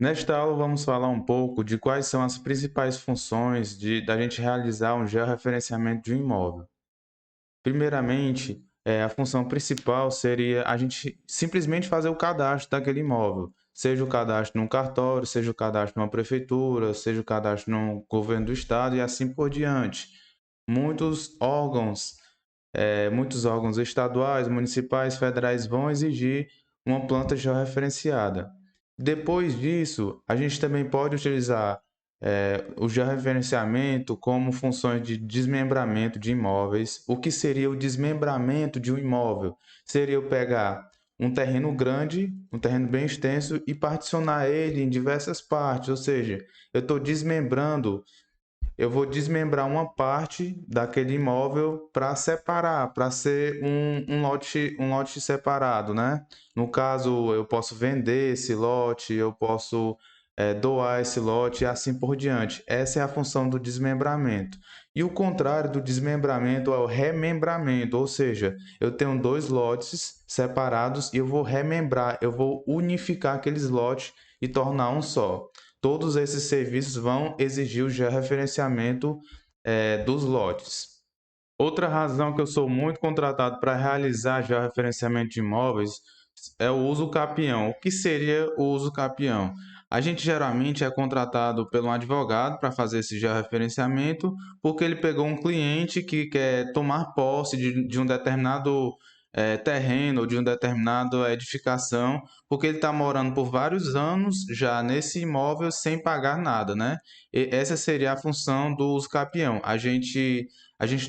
Nesta aula vamos falar um pouco de quais são as principais funções da gente realizar um georreferenciamento de um imóvel. Primeiramente, a função principal seria a gente simplesmente fazer o cadastro daquele imóvel, seja o cadastro num cartório, seja o cadastro numa prefeitura, seja o cadastro no governo do estado e assim por diante. Muitos órgãos muitos órgãos estaduais, municipais, federais vão exigir uma planta georreferenciada. Depois disso, a gente também pode utilizar o georreferenciamento como funções de desmembramento de imóveis. O que seria o desmembramento de um imóvel? Seria eu pegar um terreno grande, um terreno bem extenso e particionar ele em diversas partes, ou seja, eu vou desmembrar uma parte daquele imóvel para separar, para ser um lote separado, né? No caso, eu posso vender esse lote, eu posso doar esse lote e assim por diante. Essa é a função do desmembramento. E o contrário do desmembramento é o remembramento, ou seja, eu tenho dois lotes separados e eu vou remembrar, eu vou unificar aqueles lotes e tornar um só. Todos esses serviços vão exigir o georreferenciamento dos lotes. Outra razão que eu sou muito contratado para realizar georreferenciamento de imóveis é o uso capião. O que seria o uso capião? A gente geralmente é contratado pelo advogado para fazer esse georreferenciamento, porque ele pegou um cliente que quer tomar posse de um determinado terreno ou de uma determinada edificação, porque ele está morando por vários anos já nesse imóvel sem pagar nada, né? E essa seria a função do uso capião. A gente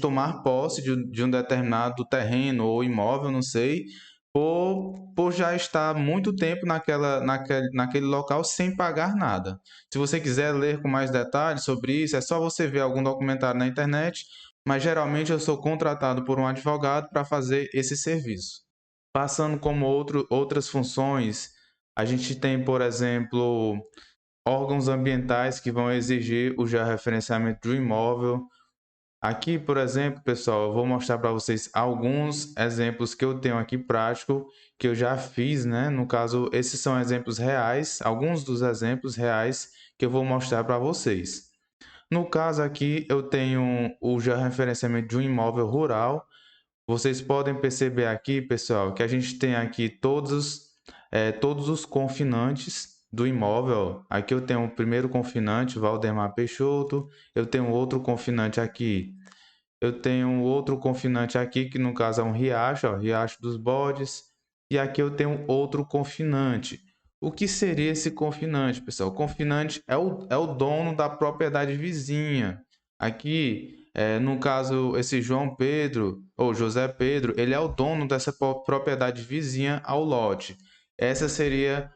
tomar posse de um determinado terreno ou imóvel, não sei, por já estar muito tempo naquele local sem pagar nada. Se você quiser ler com mais detalhes sobre isso, é só você ver algum documentário na internet, mas geralmente eu sou contratado por um advogado para fazer esse serviço. Passando como outras funções, a gente tem, por exemplo, órgãos ambientais que vão exigir o georreferenciamento do imóvel. Aqui, por exemplo, pessoal, eu vou mostrar para vocês alguns exemplos que eu tenho aqui prático, que eu já fiz, né? No caso, esses são exemplos reais, alguns dos exemplos reais que eu vou mostrar para vocês. No caso aqui, eu tenho o georreferenciamento de um imóvel rural. Vocês podem perceber aqui, pessoal, que a gente tem aqui todos os confinantes do imóvel. Aqui eu tenho o primeiro confinante, Valdemar Peixoto. Eu tenho outro confinante aqui. Eu tenho outro confinante aqui, que no caso é um riacho, ó, Riacho dos Bodes. E aqui eu tenho outro confinante. O que seria esse confinante, pessoal? O confinante é o dono da propriedade vizinha. Aqui, no caso, esse João Pedro, ou José Pedro, ele é o dono dessa propriedade vizinha ao lote. Essa seria,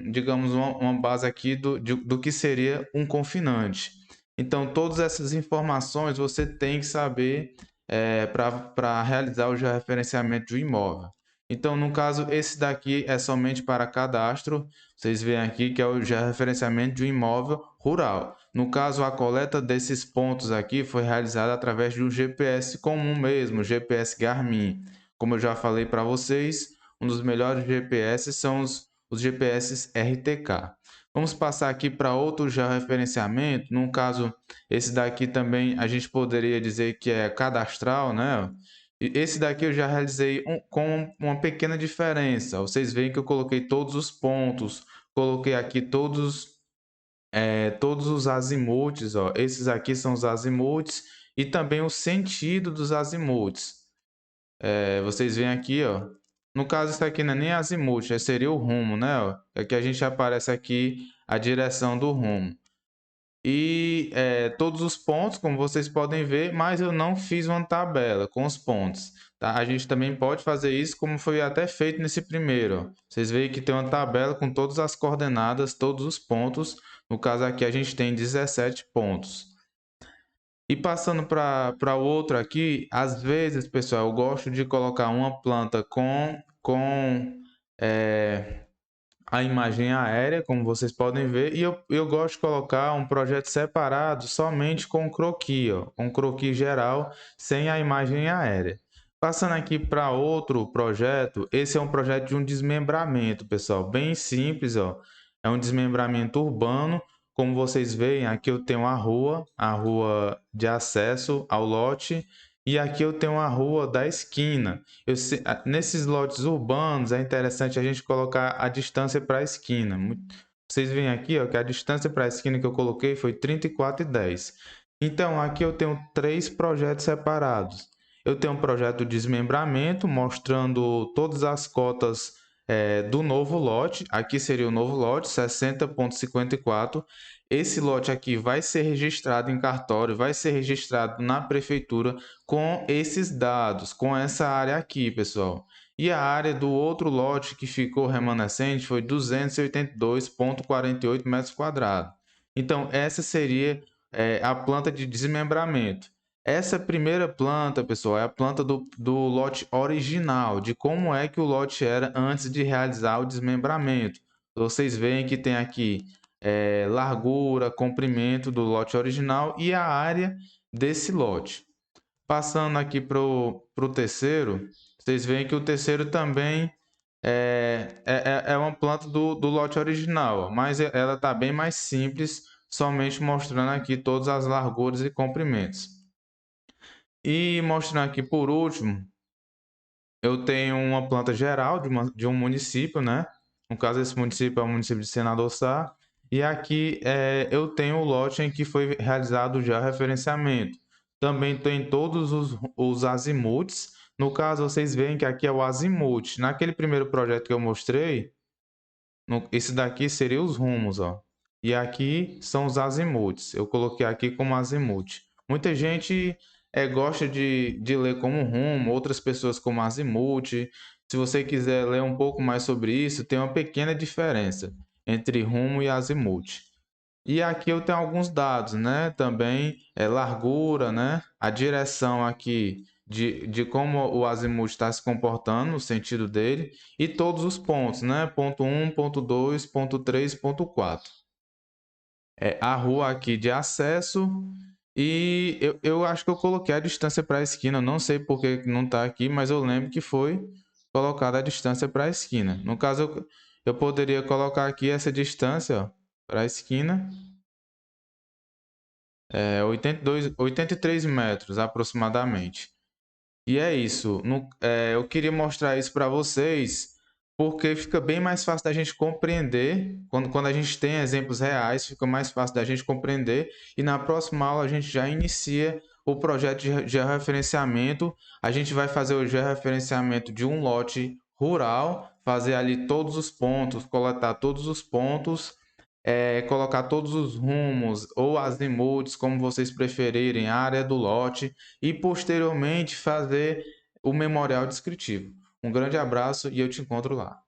digamos, uma base aqui do que seria um confinante. Então, todas essas informações você tem que saber para realizar o georreferenciamento do imóvel. Então, no caso, esse daqui é somente para cadastro. Vocês veem aqui que é o georreferenciamento de um imóvel rural. No caso, a coleta desses pontos aqui foi realizada através de um GPS comum mesmo, GPS Garmin. Como eu já falei para vocês, um dos melhores GPS são os GPS RTK. Vamos passar aqui para outro georreferenciamento. No caso, esse daqui também a gente poderia dizer que é cadastral, né? E esse daqui eu já realizei com uma pequena diferença. Vocês veem que eu coloquei todos os pontos, coloquei aqui todos os azimuths, ó. Esses aqui são os azimuths e também o sentido dos azimuths. Vocês veem aqui, ó. No caso, isso aqui não é nem azimuth, seria o rumo, né? Ó. Aqui a gente aparece aqui a direção do rumo. E todos os pontos, como vocês podem ver, mas eu não fiz uma tabela com os pontos. Tá? A gente também pode fazer isso como foi até feito nesse primeiro. Ó. Vocês veem que tem uma tabela com todas as coordenadas, todos os pontos. No caso aqui a gente tem 17 pontos. E passando para o outro aqui, às vezes, pessoal, eu gosto de colocar uma planta com a imagem aérea, como vocês podem ver, e eu gosto de colocar um projeto separado somente com croquis, ó, com croquis geral, sem a imagem aérea. Passando aqui para outro projeto, esse é um projeto de um desmembramento, pessoal, bem simples, ó. é um desmembramento urbano. Como vocês veem, aqui eu tenho a rua de acesso ao lote, e aqui eu tenho a rua da esquina. Nesses lotes urbanos é interessante a gente colocar a distância para a esquina. Vocês veem aqui, ó, que a distância para a esquina que eu coloquei foi 34,10. Então, aqui eu tenho 3 projetos separados. Eu tenho um projeto de desmembramento, mostrando todas as cotas do novo lote. Aqui seria o novo lote, 60,54. Esse lote aqui vai ser registrado em cartório, vai ser registrado na prefeitura com esses dados, com essa área aqui, pessoal. E a área do outro lote que ficou remanescente foi 282,48 metros quadrados. Então, essa seria a planta de desmembramento. Essa primeira planta, pessoal, é a planta do lote original, de como é que o lote era antes de realizar o desmembramento. Vocês veem que tem aqui largura, comprimento do lote original e a área desse lote. Passando aqui para o terceiro, vocês veem que o terceiro também é uma planta do lote original, mas ela está bem mais simples, somente mostrando aqui todas as larguras e comprimentos. E mostrando aqui por último, eu tenho uma planta geral de um município, né? No caso, esse município é o município de Senador Sá. E aqui eu tenho o lote em que foi realizado já o referenciamento. Também tem todos os azimuths. No caso, vocês veem que aqui é o azimuth. Naquele primeiro projeto que eu mostrei, esse daqui seria os rumos, ó. E aqui são os azimuths. Eu coloquei aqui como azimuth. Muita gente gosta de ler como rumo, outras pessoas como azimuth. Se você quiser ler um pouco mais sobre isso, tem uma pequena diferença entre rumo e azimuth. E aqui eu tenho alguns dados, né? Também largura, né? A direção aqui de como o azimuth está se comportando, no sentido dele, e todos os pontos, né? Ponto 1, ponto 2, ponto 3, ponto 4. A rua aqui de acesso, e eu acho que eu coloquei a distância para a esquina, não sei por que não está aqui, mas eu lembro que foi colocada a distância para a esquina. No caso, eu poderia colocar aqui essa distância para a esquina. 83 metros aproximadamente. E é isso. Eu queria mostrar isso para vocês, porque fica bem mais fácil da gente compreender. Quando a gente tem exemplos reais, fica mais fácil da gente compreender. E na próxima aula a gente já inicia o projeto de georreferenciamento. A gente vai fazer o georreferenciamento de um lote rural, fazer ali todos os pontos, coletar todos os pontos, colocar todos os rumos ou azimuths, como vocês preferirem, a área do lote, e posteriormente fazer o memorial descritivo. Um grande abraço e eu te encontro lá.